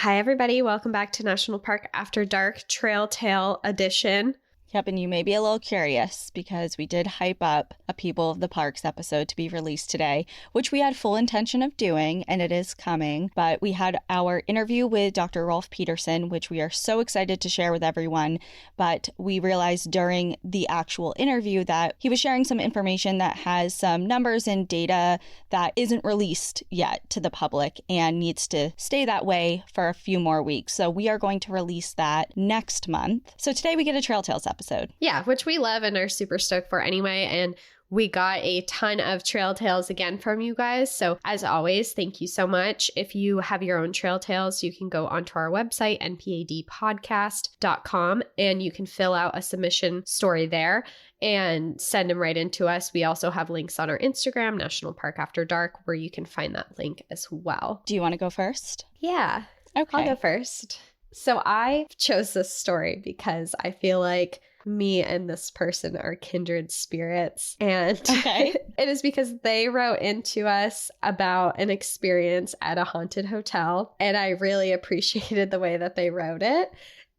Hi, everybody. Welcome back to National Park After Dark Trail Tale Edition. Yep, and you may be a little curious because we did hype up a People of the Parks episode to be released today, which we had full intention of doing, and it is coming. But we had our interview with Dr. Rolf Peterson, which we are so excited to share with everyone. But we realized during the actual interview that he was sharing some information that has some numbers and data that isn't released yet to the public and needs to stay that way for a few more weeks. So we are going to release that next month. So today we get a Trail Tales episode. Yeah, which we love and are super stoked for anyway. And we got a ton of trail tales again from you guys. So as always, thank you so much. If you have your own trail tales, you can go onto our website, npadpodcast.com, and you can fill out a submission story there and send them right into us. We also have links on our Instagram, National Park After Dark, where you can find that link as well. Do you want to go first? Yeah, Okay. I'll go first. So I chose this story because I feel like me and this person are kindred spirits. And it is because they wrote into us about an experience at a haunted hotel. And I really appreciated the way that they wrote it.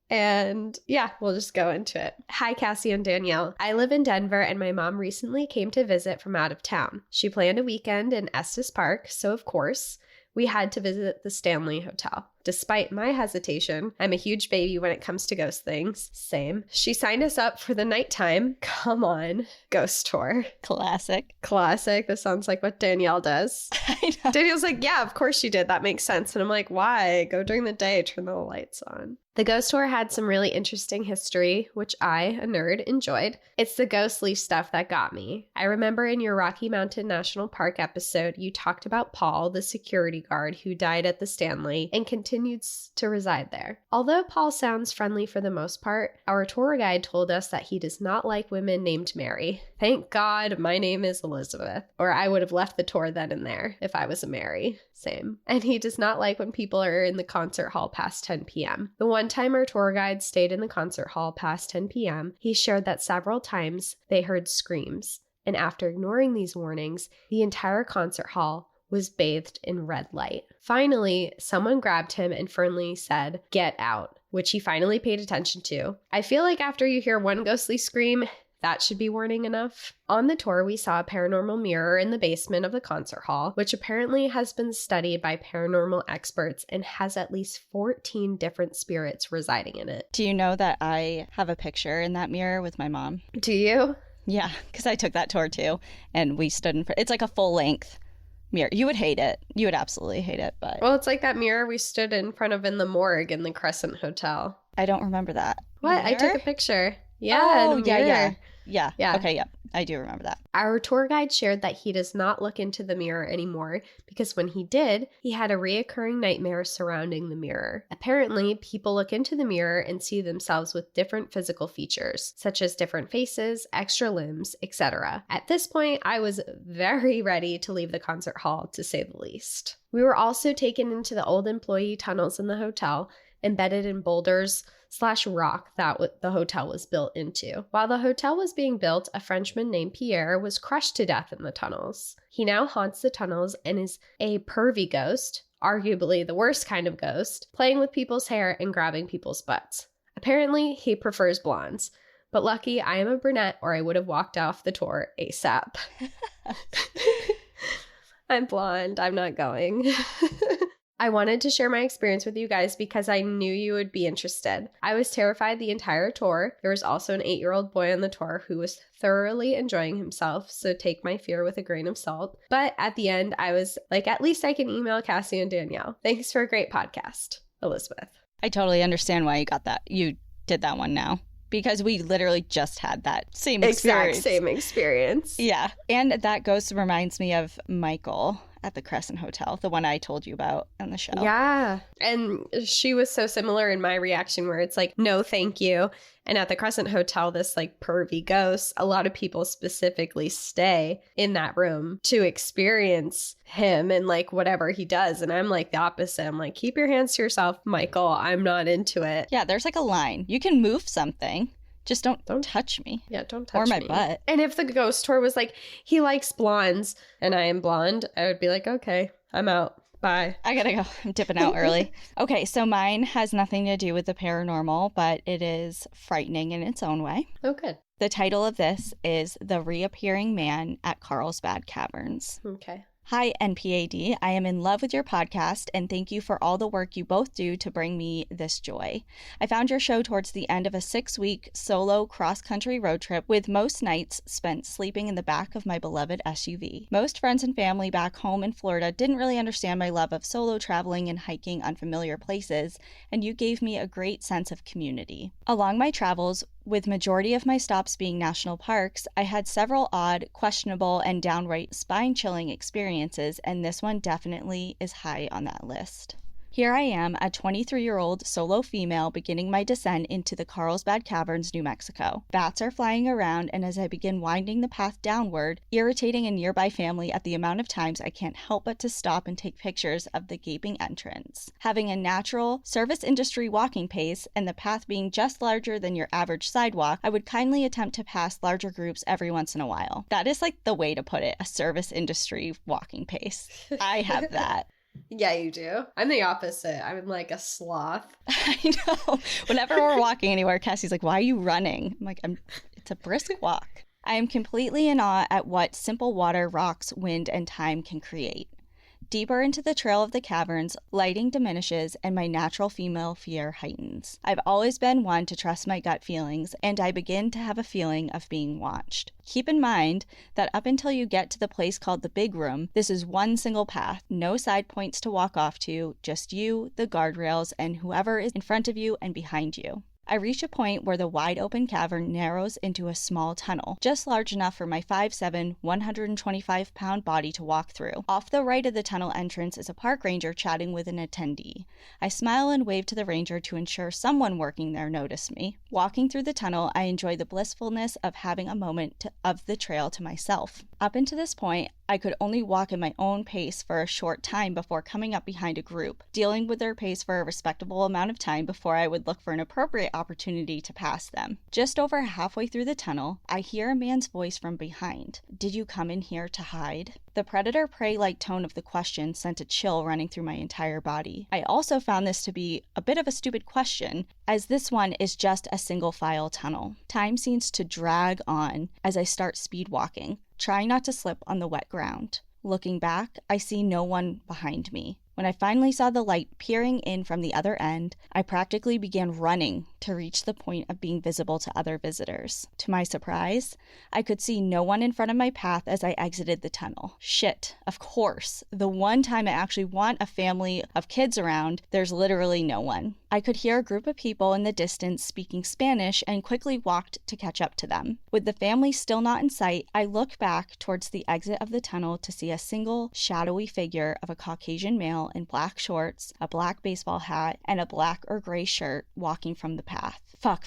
And yeah, we'll just go into it. Hi, Cassie and Danielle. I live in Denver and my mom recently came to visit from out of town. She planned a weekend in Estes Park, so of course, we had to visit the Stanley Hotel. Despite my hesitation, I'm a huge baby when it comes to ghost things. Same. She signed us up for the nighttime, come on, ghost tour. Classic. This sounds like what Danielle does. I know. Danielle's like, yeah, of course she did. That makes sense. And I'm like, why? Go during the day, turn the lights on. The ghost tour had some really interesting history, which I, a nerd, enjoyed. It's the ghostly stuff that got me. I remember in your Rocky Mountain National Park episode, you talked about Paul, the security guard who died at the Stanley and continued to reside there. Although Paul sounds friendly for the most part, our tour guide told us that he does not like women named Mary. Thank God my name is Elizabeth, or I would have left the tour then and there if I was a Mary. Same. And he does not like when people are in the concert hall past 10 p.m. The one time our tour guide stayed in the concert hall past 10 p.m., he shared that several times they heard screams. And after ignoring these warnings, the entire concert hall was bathed in red light. Finally, someone grabbed him and firmly said, "Get out," which he finally paid attention to. I feel like after you hear one ghostly scream, that should be warning enough. On the tour, we saw a paranormal mirror in the basement of the concert hall, which apparently has been studied by paranormal experts and has at least 14 different spirits residing in it. Do you know that I have a picture in that mirror with my mom? Do you? Yeah, because I took that tour too, and we stood in front. It's like a full-length mirror. You would hate it. You would absolutely hate it, but... Well, it's like that mirror we stood in front of in the morgue in the Crescent Hotel. I don't remember that. What? Mirror? I took a picture. Yeah. Oh, yeah. Okay, yeah. I do remember that. Our tour guide shared that he does not look into the mirror anymore because when he did, he had a reoccurring nightmare surrounding the mirror. Apparently, people look into the mirror and see themselves with different physical features, such as different faces, extra limbs, etc. At this point, I was very ready to leave the concert hall, to say the least. We were also taken into the old employee tunnels in the hotel, embedded in boulders/rock that the hotel was built into. While the hotel was being built, a Frenchman named Pierre was crushed to death in the tunnels. He now haunts the tunnels and is a pervy ghost, arguably the worst kind of ghost, playing with people's hair and grabbing people's butts. Apparently, he prefers blondes. But lucky I am a brunette or I would have walked off the tour ASAP. I'm blonde. I'm not going. I wanted to share my experience with you guys because I knew you would be interested. I was terrified the entire tour. There was also an 8-year-old boy on the tour who was thoroughly enjoying himself, so take my fear with a grain of salt. But at the end, I was like, at least I can email Cassie and Danielle. Thanks for a great podcast. Elizabeth. I totally understand why you got that. You did that one now. Because we literally just had that same experience. Exact same experience. Yeah. And that ghost reminds me of Michael at the Crescent Hotel, the one I told you about on the show. Yeah. And she was so similar in my reaction where it's like, no, thank you. And at the Crescent Hotel, this like pervy ghost, a lot of people specifically stay in that room to experience him and like whatever he does. And I'm like the opposite. I'm like, keep your hands to yourself, Michael. I'm not into it. Yeah, there's like a line. You can move something. Just don't touch me. Yeah, don't touch me. Or my butt. And if the ghost tour was like, he likes blondes and I am blonde, I would be like, okay, I'm out. Bye. I gotta go. I'm dipping out early. Okay, so mine has nothing to do with the paranormal, but it is frightening in its own way. Oh, good. The title of this is The Reappearing Man at Carlsbad Caverns. Okay. Hi, NPAD. I am in love with your podcast, and thank you for all the work you both do to bring me this joy. I found your show towards the end of a 6-week solo cross-country road trip, with most nights spent sleeping in the back of my beloved SUV. Most friends and family back home in Florida didn't really understand my love of solo traveling and hiking unfamiliar places, and you gave me a great sense of community. Along my travels, with majority of my stops being national parks, I had several odd, questionable, and downright spine-chilling experiences, and this one definitely is high on that list. Here I am, a 23-year-old solo female beginning my descent into the Carlsbad Caverns, New Mexico. Bats are flying around, and as I begin winding the path downward, irritating a nearby family at the amount of times I can't help but to stop and take pictures of the gaping entrance. Having a natural, service industry walking pace, and the path being just larger than your average sidewalk, I would kindly attempt to pass larger groups every once in a while. That is like the way to put it, a service industry walking pace. I have that. Yeah, you do. I'm the opposite. I'm like a sloth. I know. Whenever we're walking anywhere, Cassie's like, why are you running? I'm like, it's a brisk walk. I am completely in awe at what simple water, rocks, wind, and time can create. Deeper into the trail of the caverns, lighting diminishes and my natural female fear heightens. I've always been one to trust my gut feelings, and I begin to have a feeling of being watched. Keep in mind that up until you get to the place called the Big Room, this is one single path, no side points to walk off to, just you, the guardrails, and whoever is in front of you and behind you. I reach a point where the wide open cavern narrows into a small tunnel, just large enough for my 5'7", 125-pound body to walk through. Off the right of the tunnel entrance is a park ranger chatting with an attendee. I smile and wave to the ranger to ensure someone working there noticed me. Walking through the tunnel, I enjoy the blissfulness of having a moment of the trail to myself. Up until this point, I could only walk at my own pace for a short time before coming up behind a group, dealing with their pace for a respectable amount of time before I would look for an appropriate opportunity to pass them. Just over halfway through the tunnel, I hear a man's voice from behind. Did you come in here to hide? The predator-prey-like tone of the question sent a chill running through my entire body. I also found this to be a bit of a stupid question, as this one is just a single-file tunnel. Time seems to drag on as I start speed walking, trying not to slip on the wet ground. Looking back, I see no one behind me. When I finally saw the light peering in from the other end, I practically began running to reach the point of being visible to other visitors. To my surprise, I could see no one in front of my path as I exited the tunnel. Shit, of course. The one time I actually want a family of kids around, there's literally no one. I could hear a group of people in the distance speaking Spanish and quickly walked to catch up to them. With the family still not in sight, I looked back towards the exit of the tunnel to see a single shadowy figure of a Caucasian male in black shorts, a black baseball hat, and a black or gray shirt walking from the path. Fuck.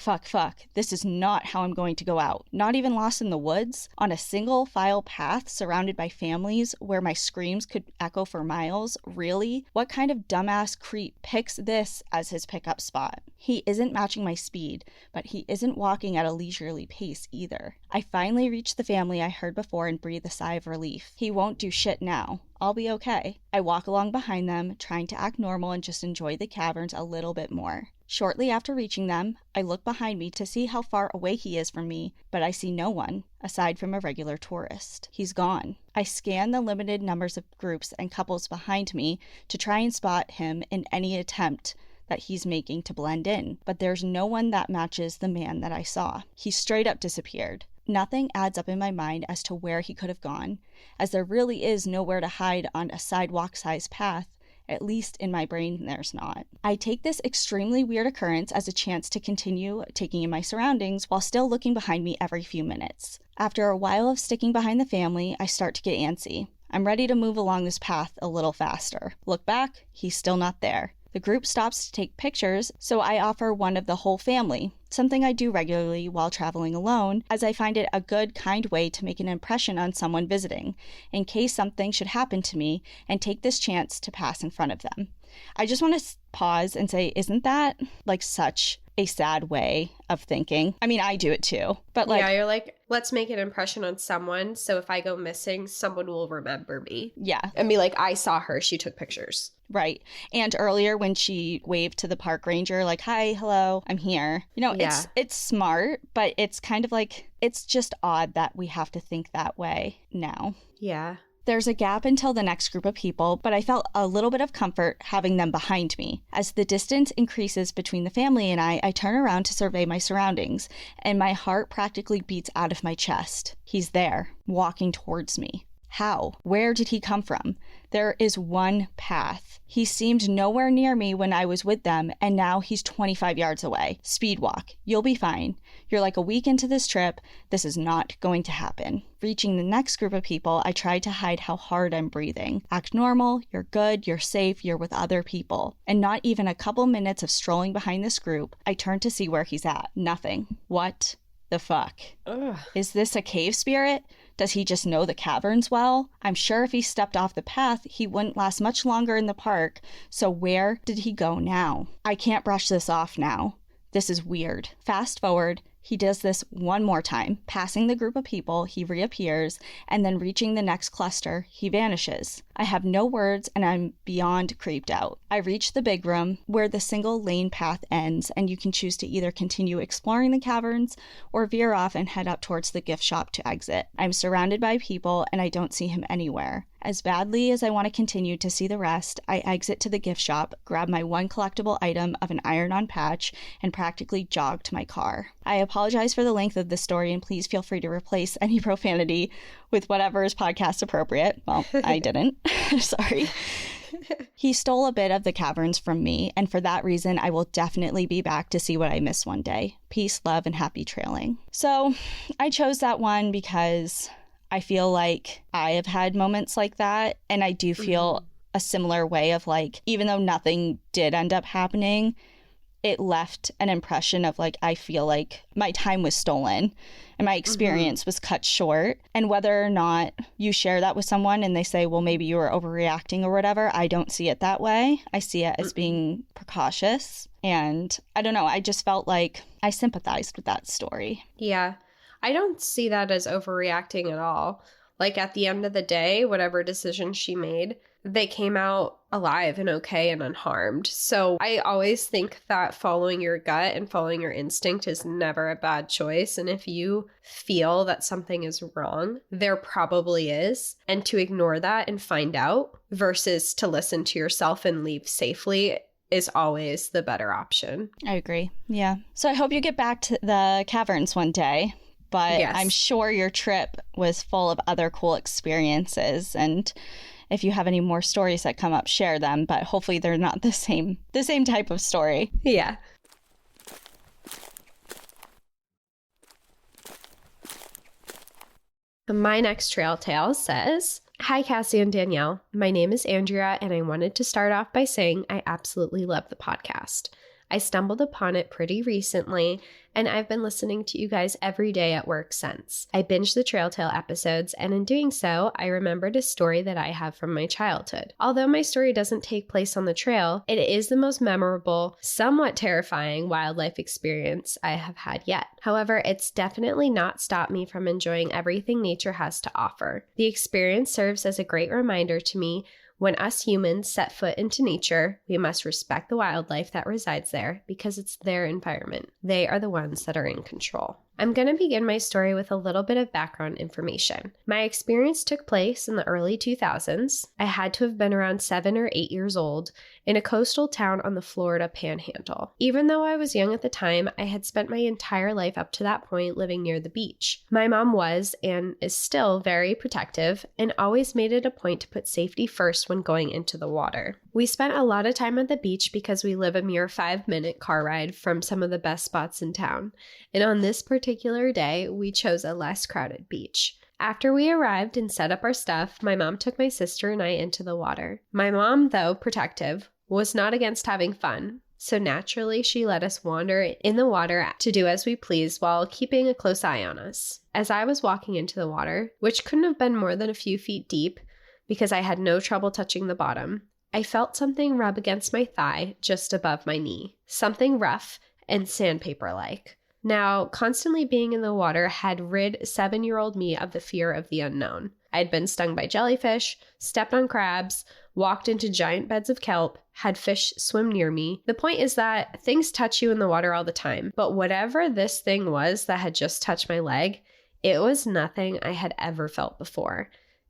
This is not how I'm going to go out. Not even lost in the woods, on a single file path surrounded by families where my screams could echo for miles. Really? What kind of dumbass creep picks this as his pickup spot? He isn't matching my speed, but he isn't walking at a leisurely pace either. I finally reached the family I heard before and breathed a sigh of relief. He won't do shit now. I'll be okay. I walk along behind them, trying to act normal and just enjoy the caverns a little bit more. Shortly after reaching them, I look behind me to see how far away he is from me, but I see no one, aside from a regular tourist. He's gone. I scan the limited numbers of groups and couples behind me to try and spot him in any attempt that he's making to blend in, but there's no one that matches the man that I saw. He straight up disappeared. Nothing adds up in my mind as to where he could have gone, as there really is nowhere to hide on a sidewalk-sized path. At least in my brain, there's not. I take this extremely weird occurrence as a chance to continue taking in my surroundings while still looking behind me every few minutes. After a while of sticking behind the family, I start to get antsy. I'm ready to move along this path a little faster. Look back, he's still not there. The group stops to take pictures, so I offer one of the whole family, something I do regularly while traveling alone, as I find it a good, kind way to make an impression on someone visiting, in case something should happen to me, and take this chance to pass in front of them. I just want to pause and say, isn't that like such a sad way of thinking? I mean, I do it too, but like, yeah, you're like, let's make an impression on someone, so if I go missing, someone will remember me. Yeah. And be like, I saw her, she took pictures. Right. And earlier when she waved to the park ranger, like, hi, hello, I'm here. You know, Yeah. it's smart, but it's kind of like, it's just odd that we have to think that way now. Yeah. There's a gap until the next group of people, but I felt a little bit of comfort having them behind me. As the distance increases between the family and I turn around to survey my surroundings, and my heart practically beats out of my chest. He's there, walking towards me. How? Where did he come from? There is one path. He seemed nowhere near me when I was with them, and now he's 25 yards away. Speed walk. You'll be fine. You're like a week into this trip. This is not going to happen. Reaching the next group of people, I try to hide how hard I'm breathing. Act normal. You're good. You're safe. You're with other people. And not even a couple minutes of strolling behind this group, I turn to see where he's at. Nothing. What the fuck? Ugh. Is this a cave spirit? Does he just know the caverns well? I'm sure if he stepped off the path, he wouldn't last much longer in the park. So where did he go now? I can't brush this off now. This is weird. Fast forward, he does this one more time. Passing the group of people, he reappears, and then reaching the next cluster, he vanishes. I have no words, and I'm beyond creeped out. I reach the big room, where the single lane path ends, and you can choose to either continue exploring the caverns or veer off and head up towards the gift shop to exit. I'm surrounded by people, and I don't see him anywhere. As badly as I want to continue to see the rest, I exit to the gift shop, grab my one collectible item of an iron-on patch, and practically jog to my car. I apologize for the length of this story, and please feel free to replace any profanity with whatever is podcast appropriate. Well, I didn't. Sorry. He stole a bit of the caverns from me, and for that reason, I will definitely be back to see what I missed one day. Peace, love, and happy trailing. So I chose that one because I feel like I have had moments like that, and I do feel a similar way of like, even though nothing did end up happening, it left an impression of like, I feel like my time was stolen and my experience was cut short. And whether or not you share that with someone and they say, well, maybe you were overreacting or whatever, I don't see it that way. I see it as being precautious. And I don't know, I just felt like I sympathized with that story. Yeah. I don't see that as overreacting at all. Like at the end of the day, whatever decision she made, they came out alive and okay and unharmed. So I always think that following your gut and following your instinct is never a bad choice. And if you feel that something is wrong, there probably is. And to ignore that and find out versus to listen to yourself and leave safely is always the better option. I agree. Yeah. So I hope you get back to the caverns one day. But yes. I'm sure your trip was full of other cool experiences. And if you have any more stories that come up, share them. But hopefully they're not the same type of story. Yeah. My next trail tale says, hi, Cassie and Danielle. My name is Andrea, and I wanted to start off by saying I absolutely love the podcast. I stumbled upon it pretty recently, and I've been listening to you guys every day at work since. I binged the Trail Tale episodes, and in doing so, I remembered a story that I have from my childhood. Although my story doesn't take place on the trail, it is the most memorable, somewhat terrifying wildlife experience I have had yet. However, it's definitely not stopped me from enjoying everything nature has to offer. The experience serves as a great reminder to me when us humans set foot into nature, we must respect the wildlife that resides there because it's their environment. They are the ones that are in control. I'm going to begin my story with a little bit of background information. My experience took place in the early 2000s. I had to have been around 7 or 8 years old in a coastal town on the Florida Panhandle. Even though I was young at the time, I had spent my entire life up to that point living near the beach. My mom was and is still very protective and always made it a point to put safety first when going into the water. We spent a lot of time at the beach because we live a mere 5-minute car ride from some of the best spots in town. And on this particular day, we chose a less crowded beach. After we arrived and set up our stuff, my mom took my sister and I into the water. My mom, though protective, was not against having fun. So naturally, she let us wander in the water to do as we pleased while keeping a close eye on us. As I was walking into the water, which couldn't have been more than a few feet deep because I had no trouble touching the bottom, I felt something rub against my thigh just above my knee. Something rough and sandpaper-like. Now, constantly being in the water had rid 7-year-old me of the fear of the unknown. I'd been stung by jellyfish, stepped on crabs, walked into giant beds of kelp, had fish swim near me. The point is that things touch you in the water all the time, but whatever this thing was that had just touched my leg, it was nothing I had ever felt before,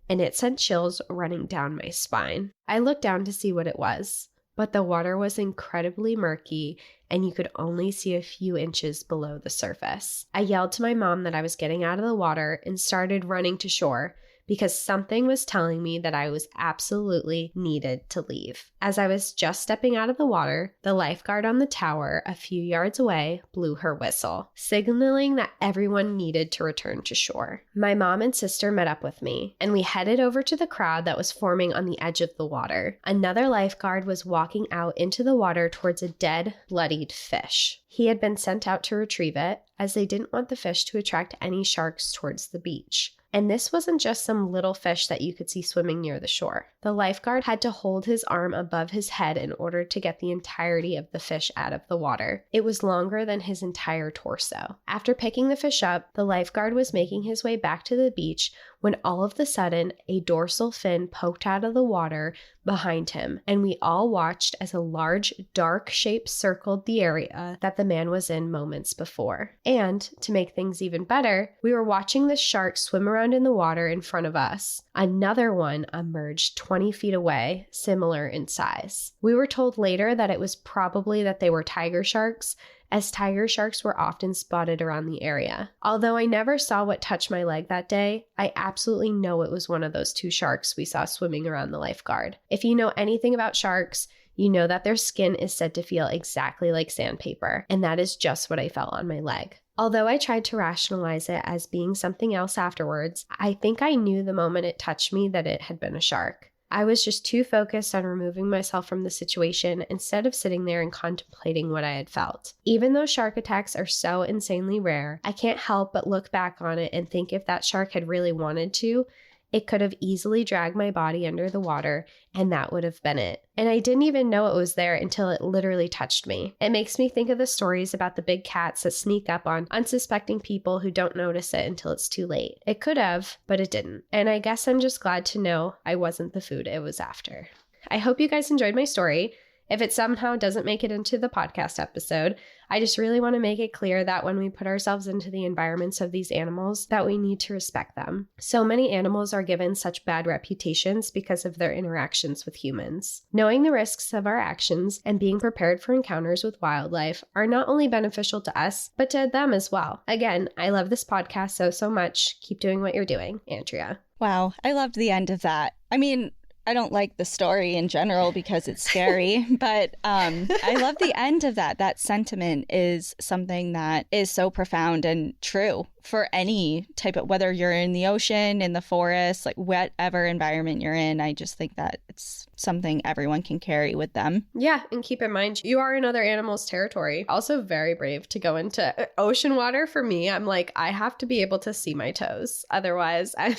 and it sent chills running down my spine. I looked down to see what it was, but the water was incredibly murky and you could only see a few inches below the surface. I yelled to my mom that I was getting out of the water and started running to shore because something was telling me that I was absolutely needed to leave. As I was just stepping out of the water, the lifeguard on the tower a few yards away blew her whistle, signaling that everyone needed to return to shore. My mom and sister met up with me, and we headed over to the crowd that was forming on the edge of the water. Another lifeguard was walking out into the water towards a dead, bloodied fish. He had been sent out to retrieve it, as they didn't want the fish to attract any sharks towards the beach. And this wasn't just some little fish that you could see swimming near the shore. The lifeguard had to hold his arm above his head in order to get the entirety of the fish out of the water. It was longer than his entire torso. After picking the fish up, the lifeguard was making his way back to the beach when all of a sudden a dorsal fin poked out of the water behind him, and we all watched as a large, dark shape circled the area that the man was in moments before. And, to make things even better, we were watching the shark swim around in the water in front of us. Another one emerged 20 feet away, similar in size. We were told later that it was probably that they were tiger sharks, as tiger sharks were often spotted around the area. Although I never saw what touched my leg that day, I absolutely know it was one of those 2 sharks we saw swimming around the lifeguard. If you know anything about sharks, you know that their skin is said to feel exactly like sandpaper, and that is just what I felt on my leg. Although I tried to rationalize it as being something else afterwards, I think I knew the moment it touched me that it had been a shark. I was just too focused on removing myself from the situation instead of sitting there and contemplating what I had felt. Even though shark attacks are so insanely rare, I can't help but look back on it and think if that shark had really wanted to, it could have easily dragged my body under the water, and that would have been it. And I didn't even know it was there until it literally touched me. It makes me think of the stories about the big cats that sneak up on unsuspecting people who don't notice it until it's too late. It could have, but it didn't. And I guess I'm just glad to know I wasn't the food it was after. I hope you guys enjoyed my story. If it somehow doesn't make it into the podcast episode, I just really want to make it clear that when we put ourselves into the environments of these animals, that we need to respect them. So many animals are given such bad reputations because of their interactions with humans. Knowing the risks of our actions and being prepared for encounters with wildlife are not only beneficial to us, but to them as well. Again, I love this podcast so much. Keep doing what you're doing, Andrea. Wow, I loved the end of that. I mean, I don't like the story in general because it's scary, but I love the end of that. That sentiment is something that is so profound and true for any type of, whether you're in the ocean, in the forest, like whatever environment you're in. I just think that it's something everyone can carry with them. Yeah, and keep in mind, you are in other animals' territory. Also very brave to go into ocean water. For me, I'm like, I have to be able to see my toes. Otherwise, I'm...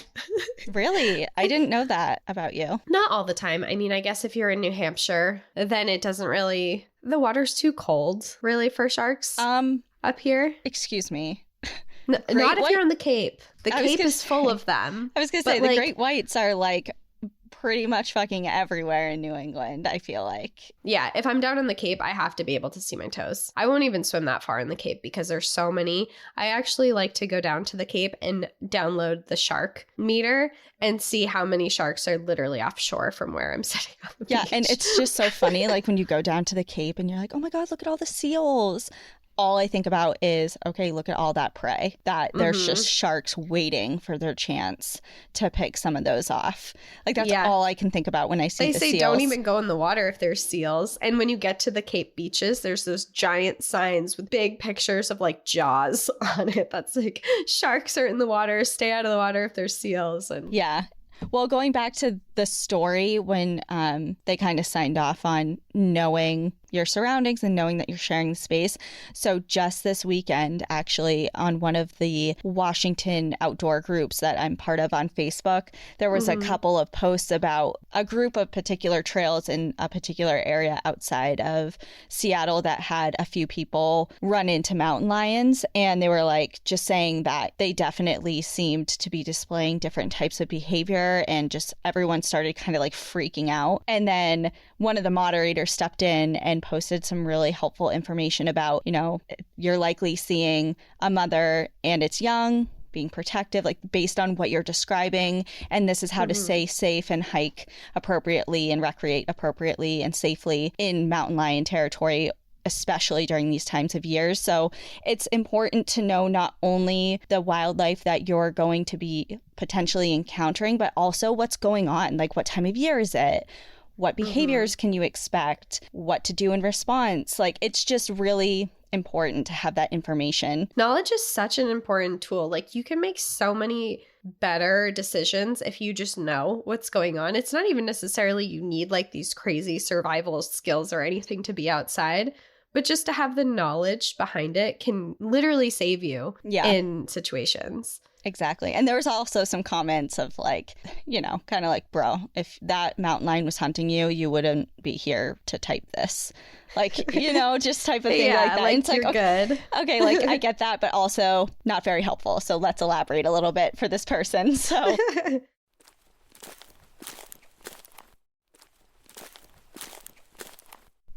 Really? I didn't know that about you. Not all the time. I mean, I guess if you're in New Hampshire, then it doesn't really... The water's too cold, really, for sharks up here. Excuse me. Not if you're on the Cape. The Cape is full of them. I was going to say, the great whites are like pretty much fucking everywhere in New England, I feel like. Yeah, if I'm down on the Cape, I have to be able to see my toes. I won't even swim that far in the Cape because there's so many. I actually like to go down to the Cape and download the shark meter and see how many sharks are literally offshore from where I'm sitting on the beach. Yeah, and it's just so funny, like when you go down to the Cape and you're like, oh my God, look at all the seals. All I think about is, okay, look at all that prey, that there's just sharks waiting for their chance to pick some of those off. Like, that's all I can think about when I see the seals. They say don't even go in the water if there's seals. And when you get to the Cape beaches, there's those giant signs with big pictures of like Jaws on it. That's like, sharks are in the water, stay out of the water if there's seals. And yeah. Well, going back to the story when they kind of signed off on knowing your surroundings and knowing that you're sharing the space. So just this weekend, actually, on one of the Washington outdoor groups that I'm part of on Facebook, there was a couple of posts about a group of particular trails in a particular area outside of Seattle that had a few people run into mountain lions. And they were like just saying that they definitely seemed to be displaying different types of behavior, and just everyone started kind of like freaking out. And then one of the moderators stepped in and posted some really helpful information about, you know, you're likely seeing a mother and it's young, being protective, like based on what you're describing. And this is how to stay safe and hike appropriately and recreate appropriately and safely in mountain lion territory, especially during these times of years. So it's important to know not only the wildlife that you're going to be potentially encountering, but also what's going on. Like, what time of year is it? What behaviors can you expect? What to do in response? Like, it's just really important to have that information. Knowledge is such an important tool. Like, you can make so many better decisions if you just know what's going on. It's not even necessarily you need like these crazy survival skills or anything to be outside, but just to have the knowledge behind it can literally save you in situations. Exactly. And there was also some comments of like, you know, kind of like, bro, if that mountain lion was hunting you, you wouldn't be here to type this. Like, you know, just type of thing like that. Like, it's you're like, good. Okay, like I get that, but also not very helpful. So let's elaborate a little bit for this person. So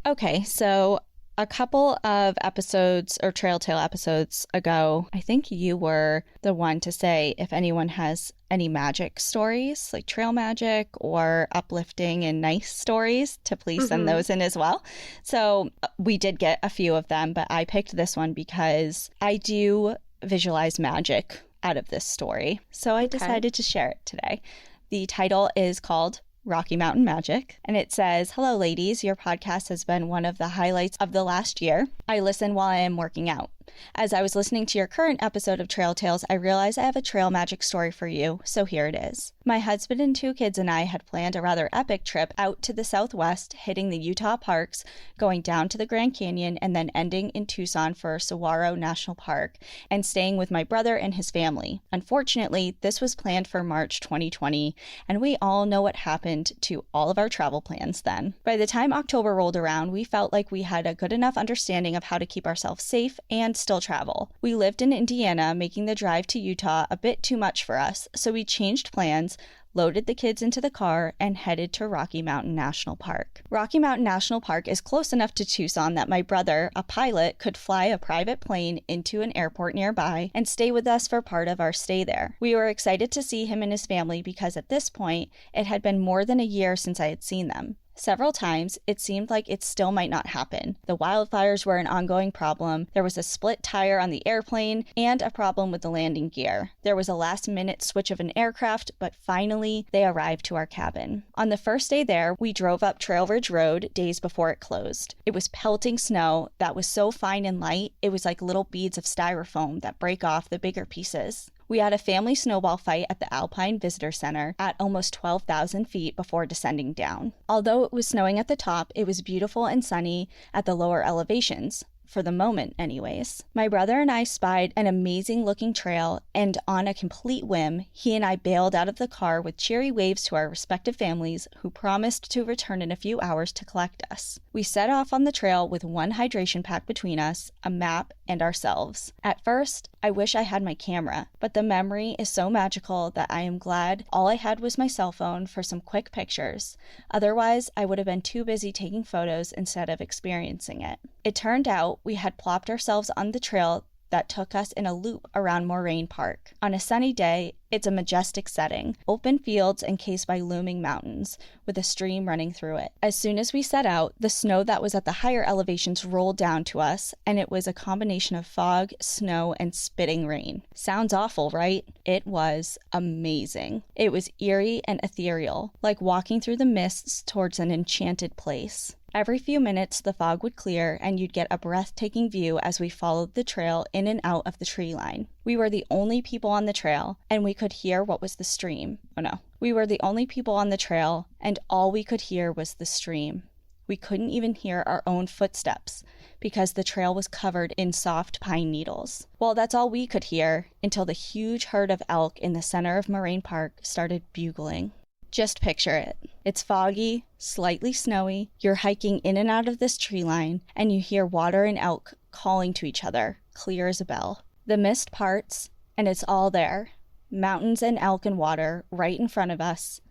okay, so a couple of episodes or Trail Tale episodes ago, I think you were the one to say if anyone has any magic stories, like trail magic or uplifting and nice stories, to please send those in as well. So we did get a few of them, but I picked this one because I do visualize magic out of this story. So I decided to share it today. The title is called Rocky Mountain Magic, and it says, "Hello ladies, your podcast has been one of the highlights of the last year. I listen while I am working out. As I was listening to your current episode of Trail Tales, I realized I have a trail magic story for you, so here it is. My husband and 2 kids and I had planned a rather epic trip out to the southwest, hitting the Utah parks, going down to the Grand Canyon, and then ending in Tucson for Saguaro National Park, and staying with my brother and his family. Unfortunately, this was planned for March 2020, and we all know what happened to all of our travel plans then. By the time October rolled around, we felt like we had a good enough understanding of how to keep ourselves safe and still travel. We lived in Indiana, making the drive to Utah a bit too much for us, so we changed plans, loaded the kids into the car, and headed to Rocky Mountain National Park. Rocky Mountain National Park is close enough to Tucson that my brother, a pilot, could fly a private plane into an airport nearby and stay with us for part of our stay there. We were excited to see him and his family because at this point, it had been more than a year since I had seen them. Several times, it seemed like it still might not happen. The wildfires were an ongoing problem, there was a split tire on the airplane, and a problem with the landing gear. There was a last-minute switch of an aircraft, but finally, they arrived to our cabin. On the first day there, we drove up Trail Ridge Road days before it closed. It was pelting snow that was so fine and light, it was like little beads of styrofoam that break off the bigger pieces. We had a family snowball fight at the Alpine Visitor Center at almost 12,000 feet before descending down. Although it was snowing at the top, it was beautiful and sunny at the lower elevations. For the moment, anyways. My brother and I spied an amazing-looking trail, and on a complete whim, he and I bailed out of the car with cheery waves to our respective families, who promised to return in a few hours to collect us. We set off on the trail with one hydration pack between us, a map, and ourselves. At first, I wish I had my camera, but the memory is so magical that I am glad all I had was my cell phone for some quick pictures. Otherwise, I would have been too busy taking photos instead of experiencing it. It turned out we had plopped ourselves on the trail that took us in a loop around Moraine Park. On a sunny day, it's a majestic setting, open fields encased by looming mountains, with a stream running through it. As soon as we set out, the snow that was at the higher elevations rolled down to us, and it was a combination of fog, snow, and spitting rain. Sounds awful, right? It was amazing. It was eerie and ethereal, like walking through the mists towards an enchanted place. Every few minutes, the fog would clear and you'd get a breathtaking view as we followed the trail in and out of the tree line. We were the only people on the trail, and we could hear what was the stream. Oh no. We were the only people on the trail, and all we could hear was the stream. We couldn't even hear our own footsteps because the trail was covered in soft pine needles. Well, that's all we could hear until the huge herd of elk in the center of Moraine Park started bugling. Just picture it. It's foggy, slightly snowy, you're hiking in and out of this tree line, and you hear water and elk calling to each other, clear as a bell. The mist parts, and it's all there. Mountains and elk and water right in front of us,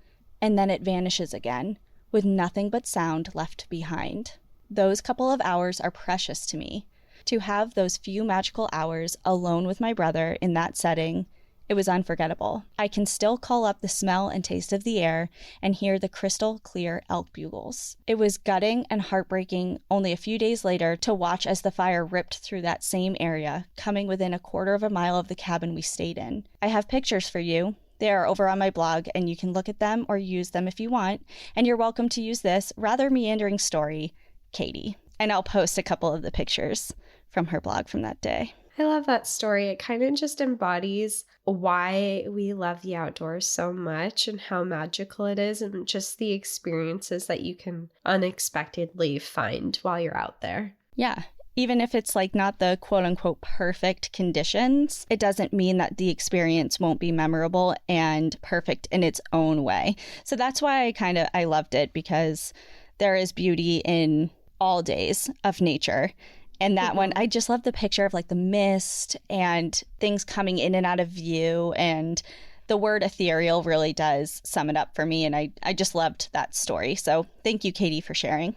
and then it vanishes again, with nothing but sound left behind. Those couple of hours are precious to me. To have those few magical hours alone with my brother in that setting, it was unforgettable. I can still call up the smell and taste of the air and hear the crystal clear elk bugles. It was gutting and heartbreaking only a few days later to watch as the fire ripped through that same area, coming within a quarter of a mile of the cabin we stayed in. I have pictures for you. They are over on my blog, and you can look at them or use them if you want. And you're welcome to use this rather meandering story, Katie. And I'll post a couple of the pictures from her blog from that day. I love that story. It kind of just embodies why we love the outdoors so much and how magical it is, and just the experiences that you can unexpectedly find while you're out there. Yeah. Even if it's like not the quote unquote perfect conditions, it doesn't mean that the experience won't be memorable and perfect in its own way. So that's why I loved it, because there is beauty in all days of nature. And that one, I just love the picture of like the mist and things coming in and out of view. And the word ethereal really does sum it up for me. And I just loved that story. So thank you, Katie, for sharing.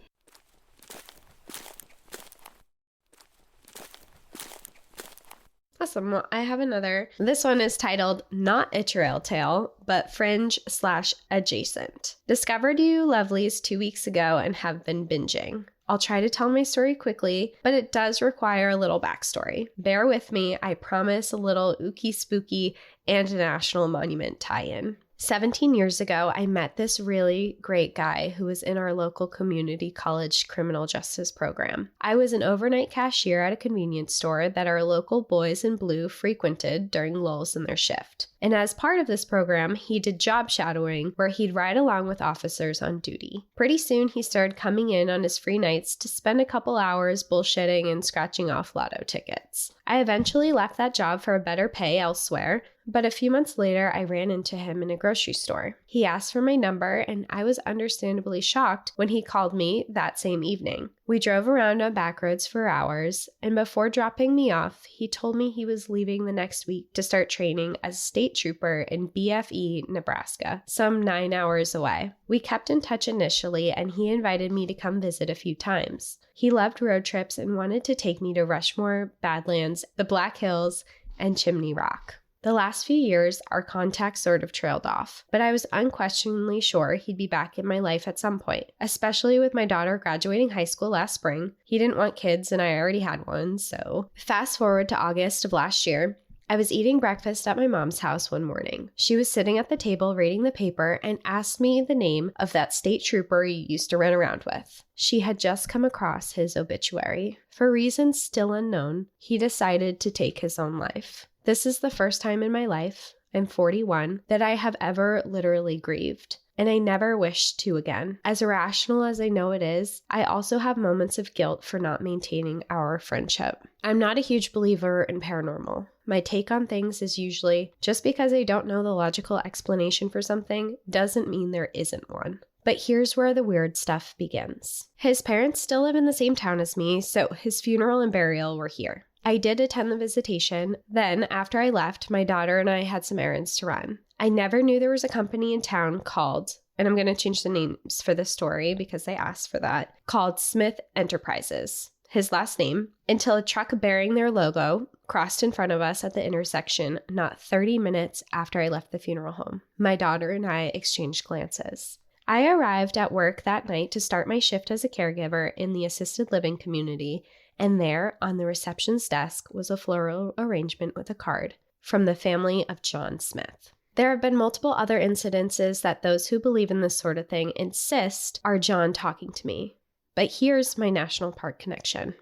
Awesome. Well, I have another. This one is titled Not a Trail Tale, but Fringe/Adjacent. Discovered you lovelies 2 weeks ago and have been binging. I'll try to tell my story quickly, but it does require a little backstory. Bear with me, I promise a little ooky spooky and a national monument tie-in. 17 years ago, I met this really great guy who was in our local community college criminal justice program. I was an overnight cashier at a convenience store that our local boys in blue frequented during lulls in their shift. And as part of this program, he did job shadowing where he'd ride along with officers on duty. Pretty soon, he started coming in on his free nights to spend a couple hours bullshitting and scratching off lotto tickets. I eventually left that job for a better pay elsewhere, but a few months later, I ran into him in a grocery store. He asked for my number, and I was understandably shocked when he called me that same evening. We drove around on back roads for hours, and before dropping me off, he told me he was leaving the next week to start training as a state trooper in BFE, Nebraska, some 9 hours away. We kept in touch initially, and he invited me to come visit a few times. He loved road trips and wanted to take me to Rushmore, Badlands, the Black Hills, and Chimney Rock. The last few years, our contact sort of trailed off, but I was unquestionably sure he'd be back in my life at some point, especially with my daughter graduating high school last spring. He didn't want kids, and I already had one, so. Fast forward to August of last year, I was eating breakfast at my mom's house one morning. She was sitting at the table reading the paper and asked me the name of that state trooper you used to run around with. She had just come across his obituary. For reasons still unknown, he decided to take his own life. This is the first time in my life, I'm 41, that I have ever literally grieved, and I never wish to again. As irrational as I know it is, I also have moments of guilt for not maintaining our friendship. I'm not a huge believer in paranormal. My take on things is usually, just because I don't know the logical explanation for something doesn't mean there isn't one. But here's where the weird stuff begins. His parents still live in the same town as me, so his funeral and burial were here. I did attend the visitation. Then, after I left, my daughter and I had some errands to run. I never knew there was a company in town called, and I'm going to change the names for this story because they asked for that, called Smith Enterprises, his last name, until a truck bearing their logo crossed in front of us at the intersection not 30 minutes after I left the funeral home. My daughter and I exchanged glances. I arrived at work that night to start my shift as a caregiver in the assisted living community, and there, on the reception's desk, was a floral arrangement with a card from the family of John Smith. There have been multiple other incidences that those who believe in this sort of thing insist are John talking to me. But here's my national park connection.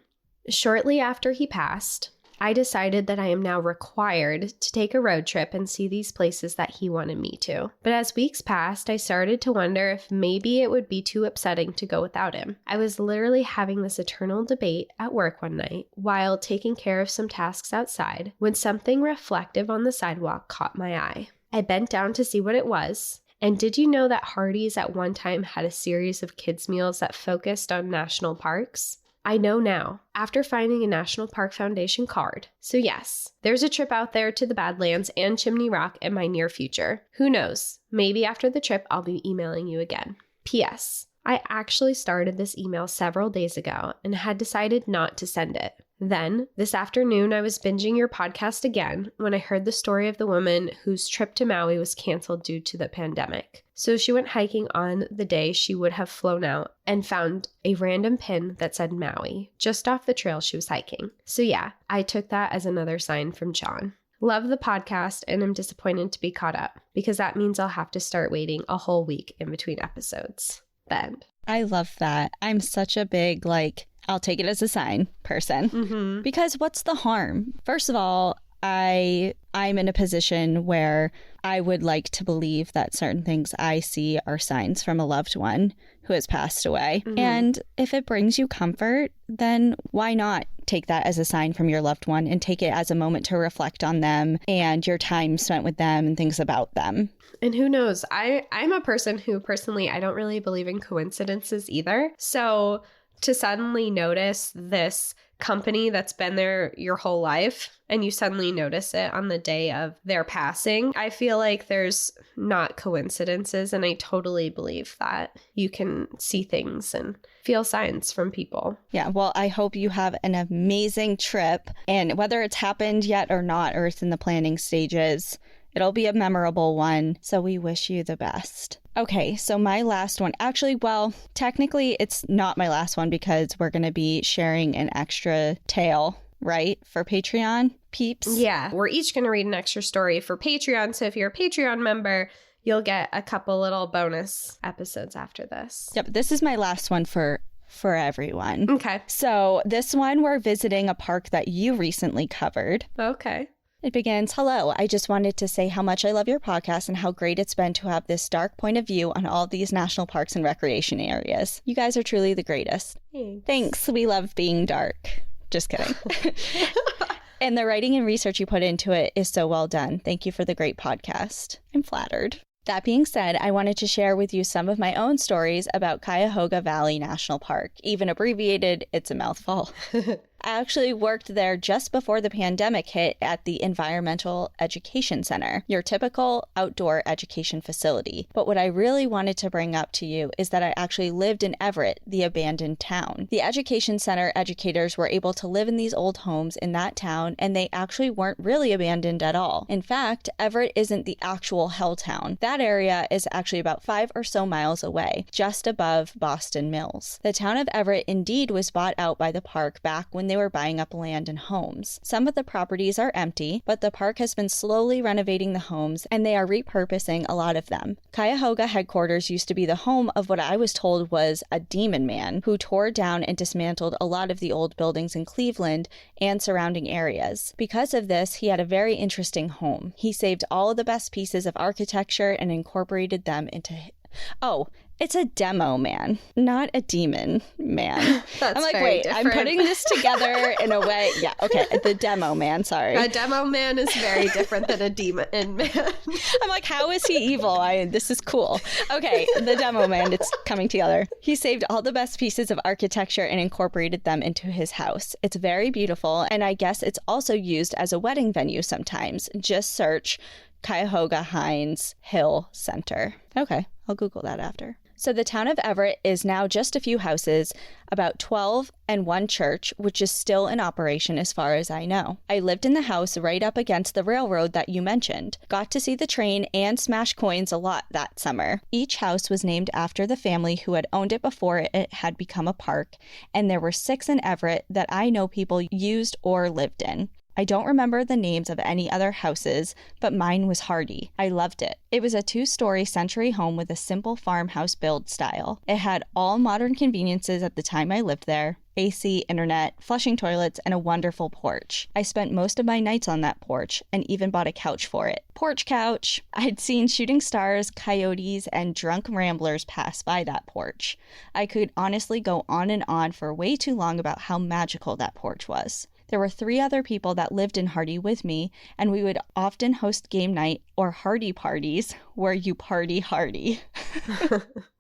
Shortly after he passed, I decided that I am now required to take a road trip and see these places that he wanted me to. But as weeks passed, I started to wonder if maybe it would be too upsetting to go without him. I was literally having this eternal debate at work one night while taking care of some tasks outside when something reflective on the sidewalk caught my eye. I bent down to see what it was. And did you know that Hardee's at one time had a series of kids' meals that focused on national parks? I know now, after finding a National Park Foundation card. So yes, there's a trip out there to the Badlands and Chimney Rock in my near future. Who knows? Maybe after the trip, I'll be emailing you again. P.S. I actually started this email several days ago and had decided not to send it. Then, this afternoon, I was binging your podcast again when I heard the story of the woman whose trip to Maui was canceled due to the pandemic. So she went hiking on the day she would have flown out and found a random pin that said Maui just off the trail she was hiking. So yeah, I took that as another sign from John. Love the podcast and I'm disappointed to be caught up because that means I'll have to start waiting a whole week in between episodes. The end. I love that. I'm such a big, I'll take it as a sign person because what's the harm? First of all, I'm in a position where I would like to believe that certain things I see are signs from a loved one who has passed away. And if it brings you comfort, then why not take that as a sign from your loved one and take it as a moment to reflect on them and your time spent with them and things about them. And who knows? I'm a person who personally, I don't really believe in coincidences either. So to suddenly notice this company that's been there your whole life and you suddenly notice it on the day of their passing, I feel like there's not coincidences. And I totally believe that you can see things and feel signs from people. Yeah, well, I hope you have an amazing trip. And whether it's happened yet or not, or it's in the planning stages, it'll be a memorable one. So we wish you the best. Okay, so my last one, actually, well, technically it's not my last one because we're going to be sharing an extra tale, right, for Patreon peeps? Yeah, we're each going to read an extra story for Patreon. So if you're a Patreon member, you'll get a couple little bonus episodes after this. Yep, this is my last one for everyone. Okay. So this one, we're visiting a park that you recently covered. Okay. It begins, "Hello, I just wanted to say how much I love your podcast and how great it's been to have this dark point of view on all these national parks and recreation areas. You guys are truly the greatest." Thanks. We love being dark. Just kidding. And the writing and research you put into it is so well done. Thank you for the great podcast. I'm flattered. That being said, I wanted to share with you some of my own stories about Cuyahoga Valley National Park. Even abbreviated, it's a mouthful. I actually worked there just before the pandemic hit at the Environmental Education Center, your typical outdoor education facility. But what I really wanted to bring up to you is that I actually lived in Everett, the abandoned town. The education center educators were able to live in these old homes in that town, and they actually weren't really abandoned at all. In fact, Everett isn't the actual hell town. That area is actually about 5 or so miles away, just above Boston Mills. The town of Everett indeed was bought out by the park back when they were buying up land and homes. Some of the properties are empty, but the park has been slowly renovating the homes and they are repurposing a lot of them. Cuyahoga headquarters used to be the home of what I was told was a demon man who tore down and dismantled a lot of the old buildings in Cleveland and surrounding areas. Because of this, he had a very interesting home. He saved all of the best pieces of architecture and incorporated them into... It's a demo man, not a demon man. I'm like, wait, different. I'm putting this together in a way. Yeah, okay, the demo man, sorry. A demo man is very different than a demon man. I'm like, how is he evil? This is cool. Okay, the demo man, it's coming together. He saved all the best pieces of architecture and incorporated them into his house. It's very beautiful, and I guess it's also used as a wedding venue sometimes. Just search Cuyahoga Hines Hill Center. Okay, I'll Google that after. So the town of Everett is now just a few houses, about 12 and one church, which is still in operation as far as I know. I lived in the house right up against the railroad that you mentioned. Got to see the train and smash coins a lot that summer. Each house was named after the family who had owned it before it had become a park, and there were 6 in Everett that I know people used or lived in. I don't remember the names of any other houses, but mine was Hardy. I loved it. It was a 2-story century home with a simple farmhouse build style. It had all modern conveniences at the time I lived there. AC, internet, flushing toilets, and a wonderful porch. I spent most of my nights on that porch and even bought a couch for it. Porch couch! I'd seen shooting stars, coyotes, and drunk ramblers pass by that porch. I could honestly go on and on for way too long about how magical that porch was. There were 3 other people that lived in Hardy with me, and we would often host game night or Hardy parties where you party hardy.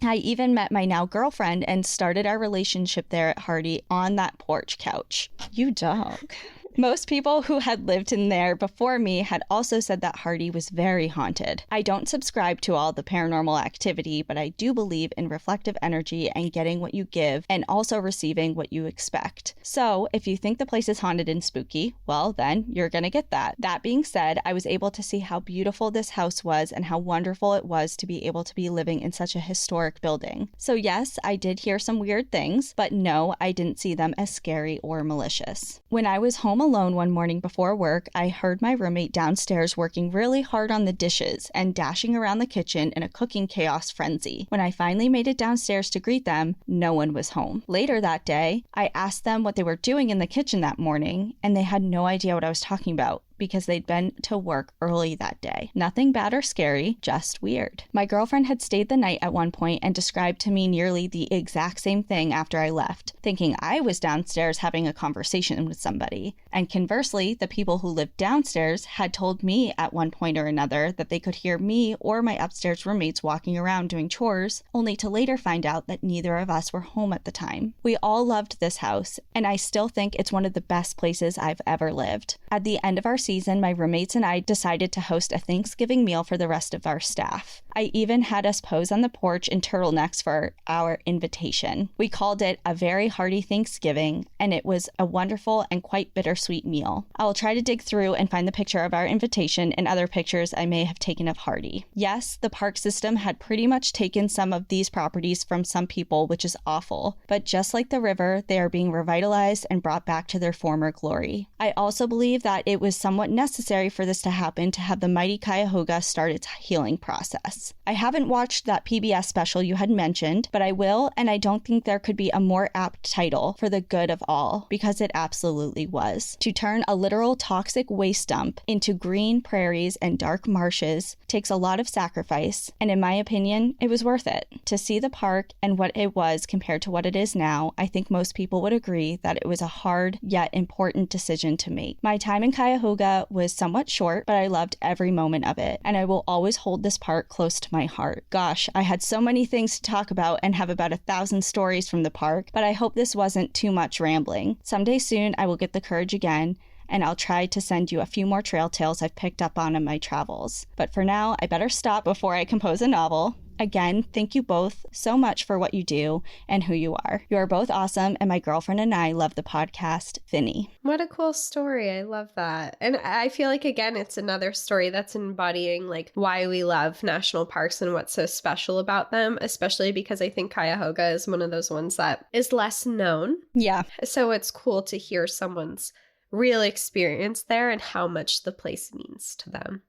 I even met my now girlfriend and started our relationship there at Hardy on that porch couch. You dog. Most people who had lived in there before me had also said that Hardy was very haunted. I don't subscribe to all the paranormal activity, but I do believe in reflective energy and getting what you give and also receiving what you expect. So if you think the place is haunted and spooky, well, then you're gonna get that. That being said, I was able to see how beautiful this house was and how wonderful it was to be able to be living in such a historic building. So yes, I did hear some weird things, but no, I didn't see them as scary or malicious. When I was home alone one morning before work, I heard my roommate downstairs working really hard on the dishes and dashing around the kitchen in a cooking chaos frenzy. When I finally made it downstairs to greet them, no one was home. Later that day, I asked them what they were doing in the kitchen that morning, and they had no idea what I was talking about, because they'd been to work early that day. Nothing bad or scary, just weird. My girlfriend had stayed the night at one point and described to me nearly the exact same thing after I left, thinking I was downstairs having a conversation with somebody. And conversely, the people who lived downstairs had told me at one point or another that they could hear me or my upstairs roommates walking around doing chores, only to later find out that neither of us were home at the time. We all loved this house, and I still think it's one of the best places I've ever lived. At the end of our season, my roommates and I decided to host a Thanksgiving meal for the rest of our staff. I even had us pose on the porch in turtlenecks for our invitation. We called it a very hearty Thanksgiving, and it was a wonderful and quite bittersweet meal. I will try to dig through and find the picture of our invitation and other pictures I may have taken of Hardy. Yes, the park system had pretty much taken some of these properties from some people, which is awful, but just like the river, they are being revitalized and brought back to their former glory. I also believe that it was somewhat necessary for this to happen to have the mighty Cuyahoga start its healing process. I haven't watched that PBS special you had mentioned, but I will, and I don't think there could be a more apt title for the good of all, because it absolutely was. To turn a literal toxic waste dump into green prairies and dark marshes takes a lot of sacrifice, and in my opinion, it was worth it. To see the park and what it was compared to what it is now, I think most people would agree that it was a hard yet important decision to make. My time in Cuyahoga was somewhat short, but I loved every moment of it, and I will always hold this park close to my heart. Gosh, I had so many things to talk about and have about 1,000 stories from the park, but I hope this wasn't too much rambling. Someday soon, I will get the courage again, and I'll try to send you a few more trail tales I've picked up on in my travels. But for now, I better stop before I compose a novel. Again, thank you both so much for what you do and who you are. You are both awesome, and my girlfriend and I love the podcast, Vinny. What a cool story. I love that. And I feel like, again, it's another story that's embodying like why we love national parks and what's so special about them, especially because I think Cuyahoga is one of those ones that is less known. Yeah. So it's cool to hear someone's real experience there and how much the place means to them.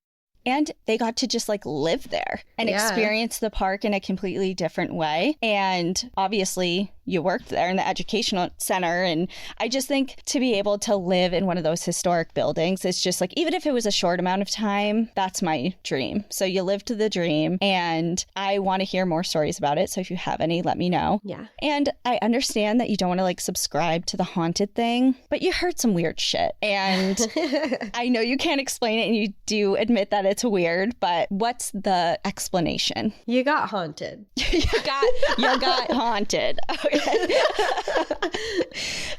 And they got to just like live there and experience the park in a completely different way. And obviously you worked there in the educational center. And I just think to be able to live in one of those historic buildings, it's just like, even if it was a short amount of time, that's my dream. So you lived the dream, and I want to hear more stories about it. So if you have any, let me know. Yeah. And I understand that you don't want to like subscribe to the haunted thing, but you heard some weird shit. And I know you can't explain it, and you do admit that it's weird, but what's the explanation? You got haunted. you got haunted. Okay.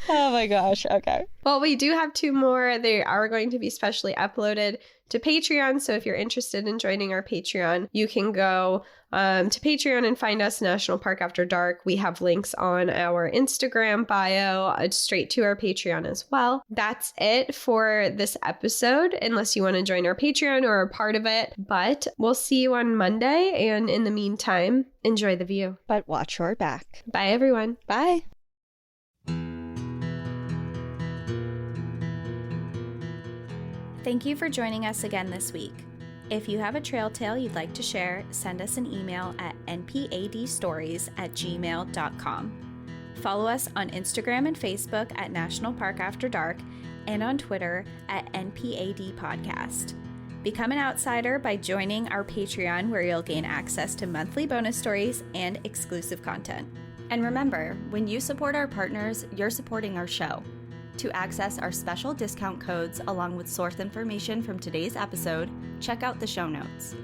Oh my gosh. Okay. Well, we do have 2 more. They are going to be specially uploaded to Patreon. So if you're interested in joining our Patreon, you can go to Patreon and find us, National Park After Dark. We have links on our Instagram bio straight to our Patreon as well. That's it for this episode, unless you want to join our Patreon or a part of it. But we'll see you on Monday. And in the meantime, enjoy the view. But watch your back. Bye, everyone. Bye. Thank you for joining us again this week. If you have a trail tale you'd like to share, send us an email at npadstories@gmail.com. Follow us on Instagram and Facebook at National Park After Dark and on Twitter at NPAD Podcast. Become an outsider by joining our Patreon, where you'll gain access to monthly bonus stories and exclusive content. And remember, when you support our partners, you're supporting our show. To access our special discount codes along with source information from today's episode, check out the show notes.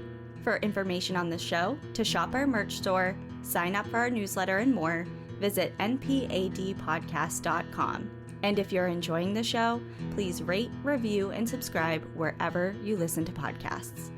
For information on the show, to shop our merch store, sign up for our newsletter, and more, visit npadpodcast.com. And if you're enjoying the show, please rate, review, and subscribe wherever you listen to podcasts.